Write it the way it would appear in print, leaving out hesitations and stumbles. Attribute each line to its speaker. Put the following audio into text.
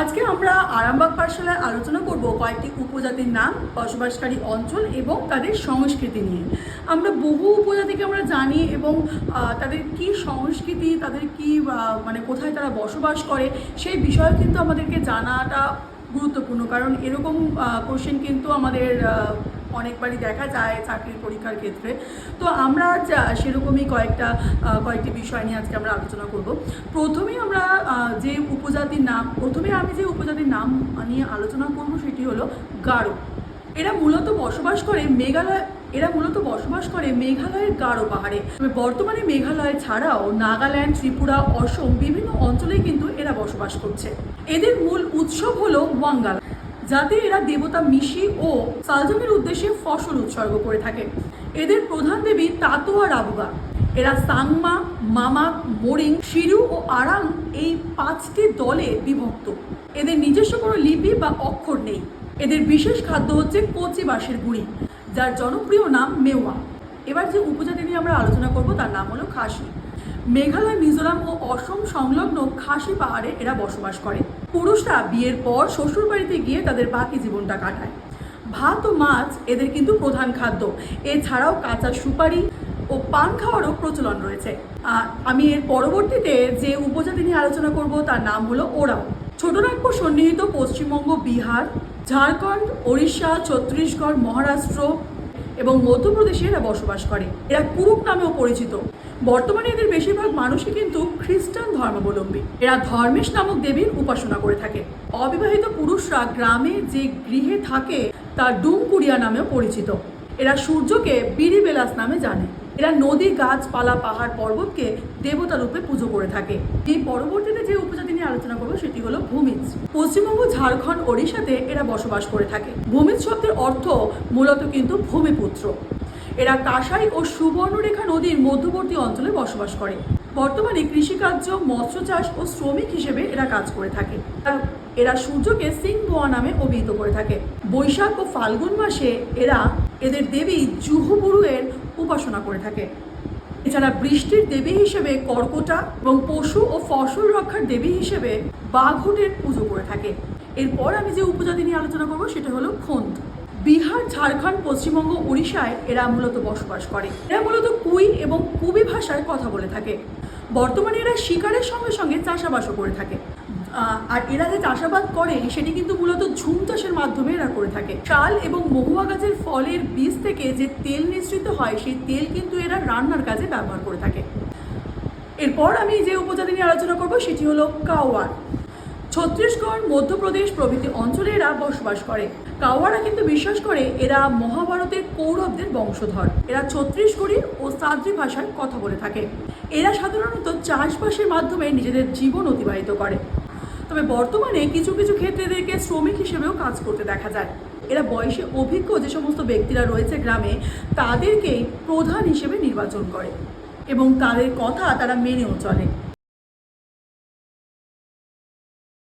Speaker 1: আজকে আমরা আরামবাগ পাঠশালায় আলোচনা করব কয়েকটি উপজাতির নাম, বসবাসকারী অঞ্চল এবং তাদের সংস্কৃতি নিয়ে। আমরা বহু উপজাতিকে আমরা জানি এবং তাদের কি সংস্কৃতি, তাদের কি মানে কোথায় তারা বসবাস করে সেই বিষয়ে কিন্তু আমাদেরকে জানাটা গুরুত্বপূর্ণ, কারণ এরকম কোশ্চেন কিন্তু আমাদের অনেকবারই দেখা যায় চাকরির পরীক্ষার ক্ষেত্রে। তো আমরা সেরকমই কয়েকটি বিষয় নিয়ে আজকে আমরা আলোচনা করব। প্রথমে আমি যে উপজাতির নাম নিয়ে আলোচনা করব সেটি হলো গারো। এরা মূলত বসবাস করে মেঘালয়ের গারো পাহাড়ে। তবে বর্তমানে মেঘালয় ছাড়াও নাগাল্যান্ড, ত্রিপুরা, অসম বিভিন্ন অঞ্চলেই কিন্তু এরা বসবাস করছে। এদের মূল উৎসব হলো ওয়াঙ্গাল, যাতে এরা দেবতা মিশি ও সালজমের উদ্দেশ্যে ফসল উৎসর্গ করে থাকে। এদের প্রধান দেবী তাতোয়া রাবুগা। এরা সাংমা, মামাক, মোরিং, শিরু ও আরাং এই 5টি দলে বিভক্ত। এদের নিজস্ব কোনো লিপি বা অক্ষর নেই। এদের বিশেষ খাদ্য হচ্ছে কচি বাঁশের গুঁড়ি, যার জনপ্রিয় নাম মেওয়া। এবার যে উপজাতি নিয়ে আমরা আলোচনা করব তার নাম হলো খাসি। মেঘালয়, মিজোরাম ও অসম সংলগ্ন খাসি পাহাড়ে এরা বসবাস করে। পুরুষরা বিয়ের পর শ্বশুর বাড়িতে গিয়ে তাদের বাকি জীবনটা কাটায়। ভাত ও মাছ এদের কিন্তু প্রধান খাদ্য। এছাড়াও কাঁচা সুপারি ও পান খাওয়ারও প্রচলন রয়েছে। আমি এর পরবর্তীতে যে উপজাতি নিয়ে আলোচনা করব তার নাম হলো ওরাও। ছোটনাগপুর সন্নিহিত পশ্চিমবঙ্গ, বিহার, ঝাড়খণ্ড, ওড়িশা, ছত্তিশগড়, মহারাষ্ট্র এবং মধ্যপ্রদেশে এরা বসবাস করে। এরা কুরুক নামেও পরিচিত। বর্তমানে এদের বেশিরভাগ মানুষই কিন্তু খ্রিস্টান ধর্মাবলম্বী। এরা ধর্মেশ নামক দেবীর উপাসনা করে থাকে। অবিবাহিত পুরুষরা গ্রামে যে গৃহে থাকে তা ডুমকুড়িয়া নামেও পরিচিত। এরা সূর্যকে বিরিবেলাস নামে জানে। এরা নদী, গাছপালা, পাহাড়, পর্বতকে দেবতা রূপে পুজো করে থাকে। এই পরবর্তীতে যে উপজাতি নিয়ে আলোচনা করবো সেটি হলো ভূমিজ। পশ্চিমবঙ্গ, ঝাড়খণ্ড, ওড়িশাতে এরা বসবাস করে থাকে। ভূমিজ শব্দের অর্থ মূলত কিন্তু ভূমিপুত্র। এরা কাঁসাই ও সুবর্ণরেখা নদীর মধ্যবর্তী অঞ্চলে বসবাস করে। বর্তমানে কৃষিকার্য, মৎস্য চাষ ও শ্রমিক হিসেবে এরা কাজ করে থাকে। এরা সূর্যকে সিং বোয়া নামে অভিহিত করে থাকে। বৈশাখ ও ফাল্গুন মাসে এরা এদের দেবী জুহুবুরুয়ের উপাসনা করে থাকে। এছাড়া বৃষ্টির দেবী হিসেবে কর্কটা এবং পশু ও ফসল রক্ষার দেবী হিসেবে বাঘটের পুজো করে থাকে। এরপর আমি যে উপজাতি নিয়ে আলোচনা করবো সেটা হলো খোন্দ। বিহার, ঝাড়খণ্ড, পশ্চিমবঙ্গ, উড়িষ্যায় এরা মূলত বসবাস করে। এরা মূলত কুই এবং কুবি ভাষায় কথা বলে থাকে। বর্তমানে এরা শিকারের সঙ্গে সঙ্গে চাষাবাসও করে থাকে। আর এরা যে চাষাবাদ করে সেটি কিন্তু মূলত ঝুম চাষের মাধ্যমে এরা করে থাকে। শাল এবং মহুয়া গাছের ফলের বীজ থেকে যে তেল নিঃসৃত হয় সেই তেল কিন্তু এরা রান্নার কাজে ব্যবহার করে থাকে। এরপর আমি যে উপজাতি নিয়ে আলোচনা করবো সেটি হলো কাওয়ার। ছত্তিশগড়, মধ্যপ্রদেশ প্রভৃতি অঞ্চলে এরা বসবাস করে। কাওয়ারা কিন্তু বিশ্বাস করে এরা মহাভারতের কৌরবদের বংশধর। এরা ছত্তিশগড়ি ও সাদ্রি ভাষায় কথা বলে থাকে। এরা সাধারণত চাষবাসের মাধ্যমে নিজেদের জীবন অতিবাহিত করে। তবে বর্তমানে কিছু কিছু ক্ষেত্রে এদেরকে শ্রমিক হিসেবেও কাজ করতে দেখা যায়। এরা বয়সে অভিজ্ঞ যে সমস্ত ব্যক্তিরা রয়েছে গ্রামে তাদেরকেই প্রধান হিসেবে নির্বাচন করে এবং তাদের কথা তারা মেনেও চলে।